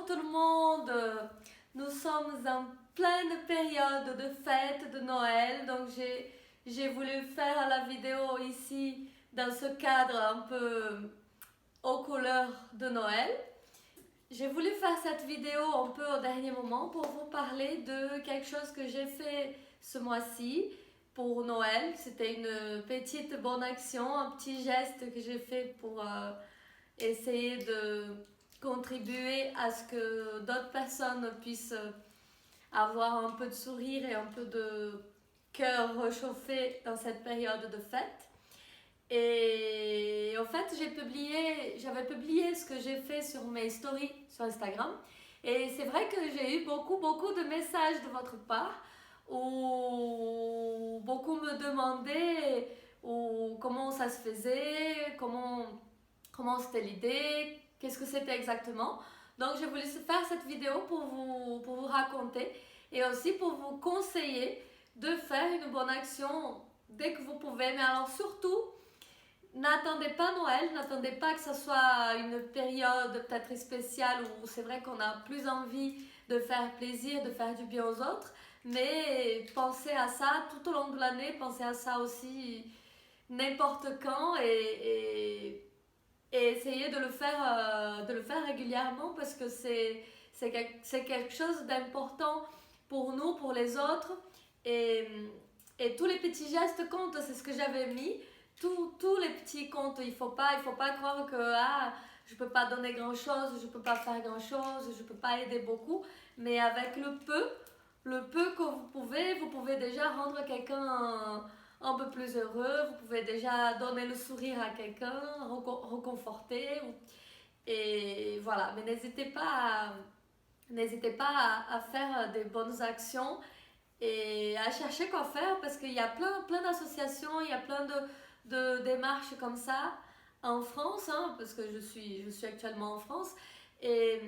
Bonjour tout le monde, nous sommes en pleine période de fête de Noël, donc j'ai voulu faire la vidéo ici dans ce cadre un peu aux couleurs de Noël. J'ai voulu faire cette vidéo un peu au dernier moment pour vous parler de quelque chose que j'ai fait ce mois-ci pour Noël. C'était une petite bonne action, un petit geste que j'ai fait pour essayer de contribuer à ce que d'autres personnes puissent avoir un peu de sourire et un peu de cœur réchauffé dans cette période de fête. Et en fait, j'avais publié ce que j'ai fait sur mes stories sur Instagram. Et c'est vrai que j'ai eu beaucoup de messages de votre part où beaucoup me demandaient comment ça se faisait, comment c'était l'idée, qu'est-ce que c'était exactement. Donc j'ai voulu faire cette vidéo pour vous raconter et aussi pour vous conseiller de faire une bonne action dès que vous pouvez. Mais alors surtout, n'attendez pas Noël, n'attendez pas que ce soit une période peut-être spéciale où c'est vrai qu'on a plus envie de faire plaisir, de faire du bien aux autres. Mais pensez à ça tout au long de l'année, pensez à ça aussi n'importe quand et essayez de le faire régulièrement parce que c'est quelque chose d'important pour nous, pour les autres. Et tous les petits gestes comptent, c'est ce que j'avais mis. Tous les petits comptes, il faut pas croire que je peux pas donner grand chose, je peux pas faire grand chose, je peux pas aider beaucoup. Mais avec le peu que vous pouvez déjà rendre quelqu'un un peu plus heureux, vous pouvez déjà donner le sourire à quelqu'un, reconforter. Et voilà, mais n'hésitez pas à faire des bonnes actions et à chercher quoi faire parce qu'il y a plein d'associations, il y a plein de démarches comme ça en France, hein, parce que je suis actuellement en France. Et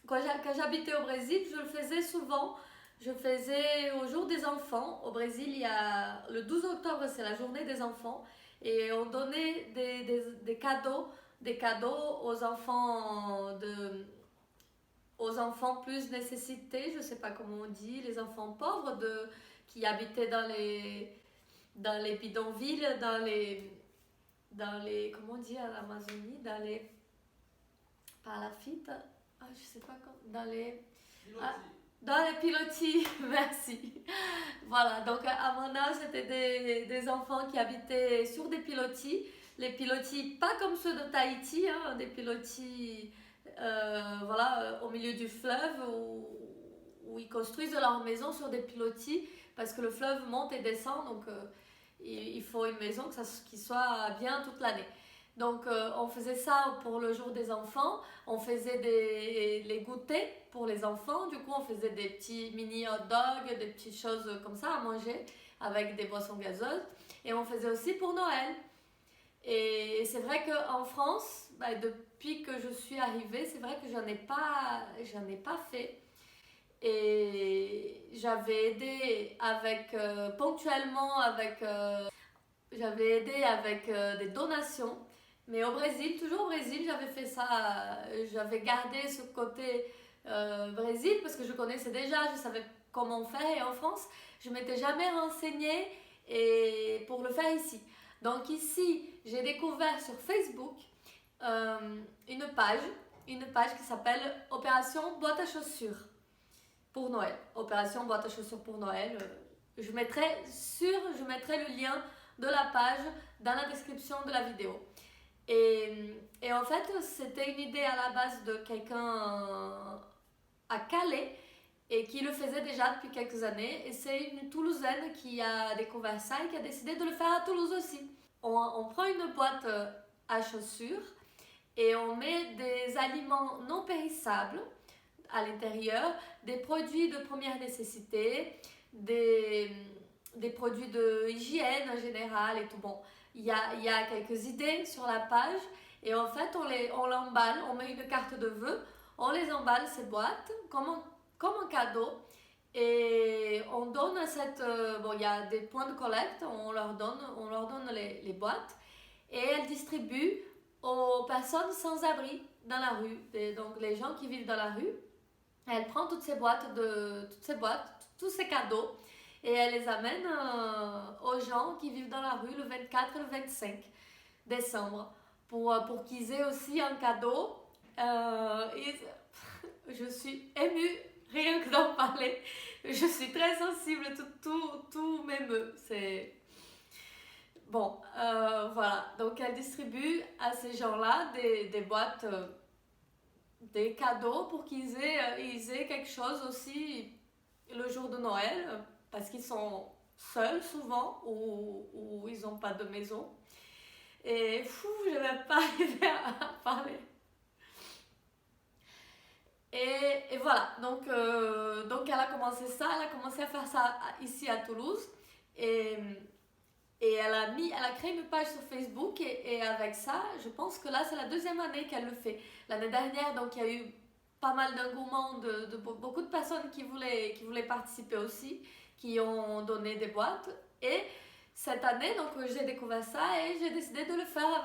quand j'habitais au Brésil, je le faisais souvent. Je faisais au jour des enfants. Au Brésil, il y a le 12 octobre, c'est la journée des enfants. Et on donnait des cadeaux aux enfants plus nécessités, je ne sais pas comment on dit, les enfants pauvres qui habitaient dans les bidonvilles, comment on dit à l'Amazonie, palafita, je sais pas comment, dans les pilotis, merci. Voilà, donc à mon âge, c'était des enfants qui habitaient sur des pilotis. Les pilotis, pas comme ceux de Tahiti, hein, des pilotis au milieu du fleuve où ils construisent leur maison sur des pilotis parce que le fleuve monte et descend, donc il faut une maison qui soit bien toute l'année. Donc on faisait ça pour le jour des enfants, on faisait les goûters pour les enfants, du coup on faisait des petits mini hot dogs, des petites choses comme ça à manger avec des boissons gazeuses, et on faisait aussi pour Noël. Et c'est vrai qu'en France, depuis que je suis arrivée, c'est vrai que j'en ai pas fait. Et j'avais aidé ponctuellement j'avais aidé avec des donations. Mais toujours au Brésil, j'avais fait ça. J'avais gardé ce côté Brésil parce que je connaissais déjà, je savais comment faire. Et en France, je ne m'étais jamais renseignée pour le faire ici. Donc ici, j'ai découvert sur Facebook une page qui s'appelle Opération Boîte à chaussures pour Noël. Opération Boîte à chaussures pour Noël. Je mettrai le lien de la page dans la description de la vidéo. Et en fait, c'était une idée à la base de quelqu'un à Calais et qui le faisait déjà depuis quelques années. Et c'est une Toulousaine qui a découvert ça et qui a décidé de le faire à Toulouse aussi. On prend une boîte à chaussures et on met des aliments non périssables à l'intérieur, des produits de première nécessité, des produits de hygiène en général et tout. Bon, il y a quelques idées sur la page et en fait on l'emballe, on met une carte de vœux, on les emballe ces boîtes comme un cadeau et on donne il y a des points de collecte, on leur donne les boîtes et elles distribuent aux personnes sans abri dans la rue, donc les gens qui vivent dans la rue. Elle prend tous ces cadeaux et elle les amène aux gens qui vivent dans la rue le 24 et le 25 décembre pour qu'ils aient aussi un cadeau. Et je suis émue rien que d'en parler. Je suis très sensible, tout m'émeut. C'est bon, voilà. Donc elle distribue à ces gens-là des boîtes, des cadeaux pour ils aient quelque chose aussi le jour de Noël, parce qu'ils sont seuls souvent ou ils n'ont pas de maison. Et je ne vais pas arriver à parler. Et voilà, donc elle a commencé ça, elle a commencé à faire ça ici à Toulouse. Et, et elle a créé une page sur Facebook et avec ça, je pense que là c'est la deuxième année qu'elle le fait. L'année dernière, donc il y a eu pas mal d'engouement de beaucoup de personnes qui voulaient participer aussi, qui ont donné des boîtes. Et cette année, donc j'ai découvert ça et j'ai décidé de le faire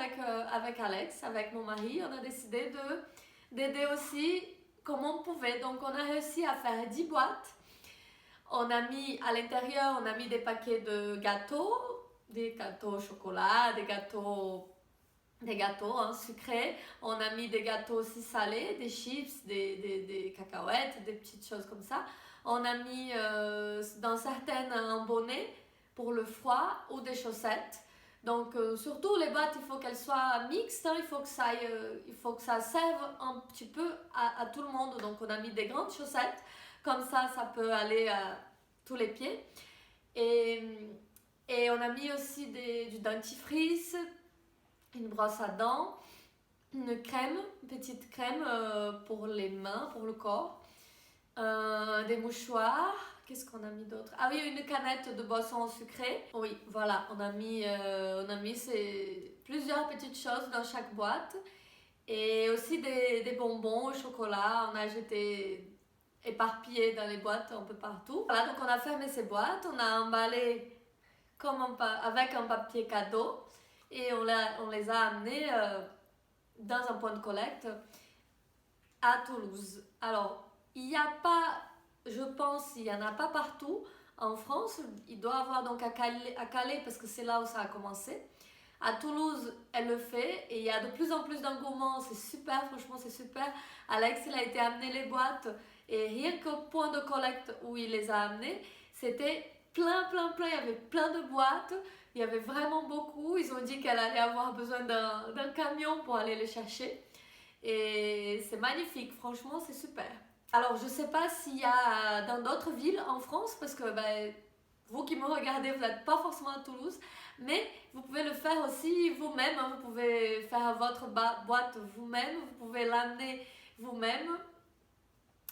avec Alex, avec mon mari. On a décidé d'aider aussi comme on pouvait. Donc on a réussi à faire 10 boîtes. On a mis à l'intérieur, on a mis des paquets de gâteaux, des gâteaux au chocolat, des gâteaux sucrés. On a mis des gâteaux aussi salés, des chips, des cacahuètes, des petites choses comme ça. On a mis dans certaines un bonnet pour le froid ou des chaussettes. Donc surtout les boîtes, il faut qu'elles soient mixtes, hein, il faut que ça serve un petit peu à tout le monde. Donc on a mis des grandes chaussettes, comme ça peut aller à tous les pieds. Et on a mis aussi du dentifrice, une brosse à dents, une petite crème pour les mains, pour le corps, des mouchoirs. Qu'est-ce qu'on a mis d'autre? Ah oui, une canette de boisson sucrée. Oui, voilà, on a mis plusieurs petites choses dans chaque boîte. Et aussi des bonbons au chocolat. On a jeté éparpillés dans les boîtes un peu partout. Voilà, donc on a fermé ces boîtes. On a emballé avec un papier cadeau. Et on les a amenés dans un point de collecte à Toulouse. Alors, il n'y a pas, je pense, il n'y en a pas partout en France. Il doit y avoir donc à Calais parce que c'est là où ça a commencé. À Toulouse, elle le fait et il y a de plus en plus d'engouement. C'est super, franchement, c'est super. Alex, il a été amener les boîtes et rien qu'au point de collecte où il les a amenées, c'était plein. Il y avait plein de boîtes. Il y avait vraiment beaucoup. Ils ont dit qu'elle allait avoir besoin d'un camion pour aller les chercher. Et c'est magnifique, franchement, c'est super. Alors, je ne sais pas s'il y a dans d'autres villes en France, parce que vous qui me regardez, vous n'êtes pas forcément à Toulouse, mais vous pouvez le faire aussi vous-même. Hein, vous pouvez faire votre boîte vous-même, vous pouvez l'amener vous-même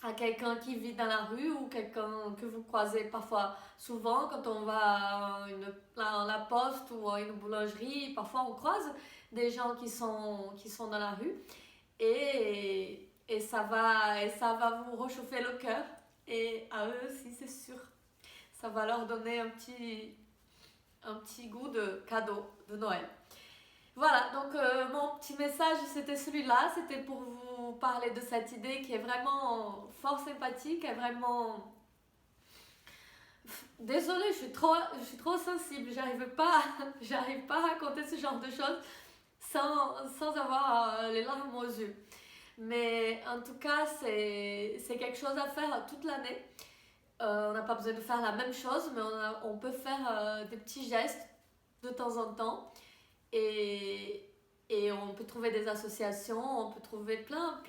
à quelqu'un qui vit dans la rue ou quelqu'un que vous croisez parfois souvent quand on va à la poste ou à une boulangerie. Parfois, on croise des gens qui sont dans la rue et ça va vous réchauffer le cœur et à eux aussi, c'est sûr. Ça va leur donner un petit goût de cadeau de Noël. Voilà, donc mon petit message, c'était celui-là. C'était pour vous parler de cette idée qui est vraiment fort sympathique, est vraiment... Désolée, je suis trop sensible. J'arrive pas à raconter ce genre de choses sans avoir les larmes aux yeux. Mais en tout cas, c'est quelque chose à faire toute l'année. On n'a pas besoin de faire la même chose, mais on peut faire des petits gestes de temps en temps. Et on peut trouver des associations, on peut trouver plein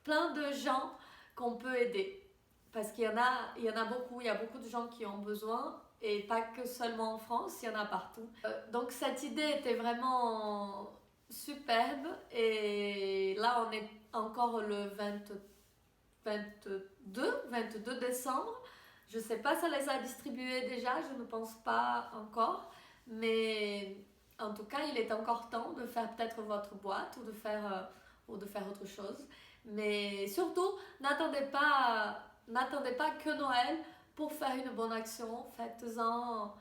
de gens qu'on peut aider. Parce qu'il y en a beaucoup, il y a beaucoup de gens qui ont besoin, et pas que seulement en France, il y en a partout. Donc cette idée était vraiment superbe, et là on est encore le 22 décembre. Je ne sais pas si ça les a distribués déjà, je ne pense pas encore, mais en tout cas il est encore temps de faire peut-être votre boîte ou de faire autre chose. Mais surtout, n'attendez pas que Noël pour faire une bonne action. Faites-en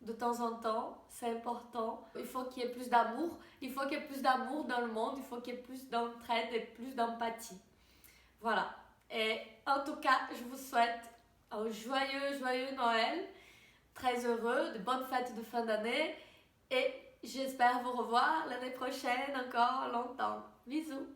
de temps en temps, c'est important. Il faut qu'il y ait plus d'amour. Il faut qu'il y ait plus d'amour dans le monde. Il faut qu'il y ait plus d'entraide et plus d'empathie. Voilà. Et en tout cas, je vous souhaite un joyeux Noël, très heureux, de bonnes fêtes de fin d'année et j'espère vous revoir l'année prochaine encore longtemps. Bisous!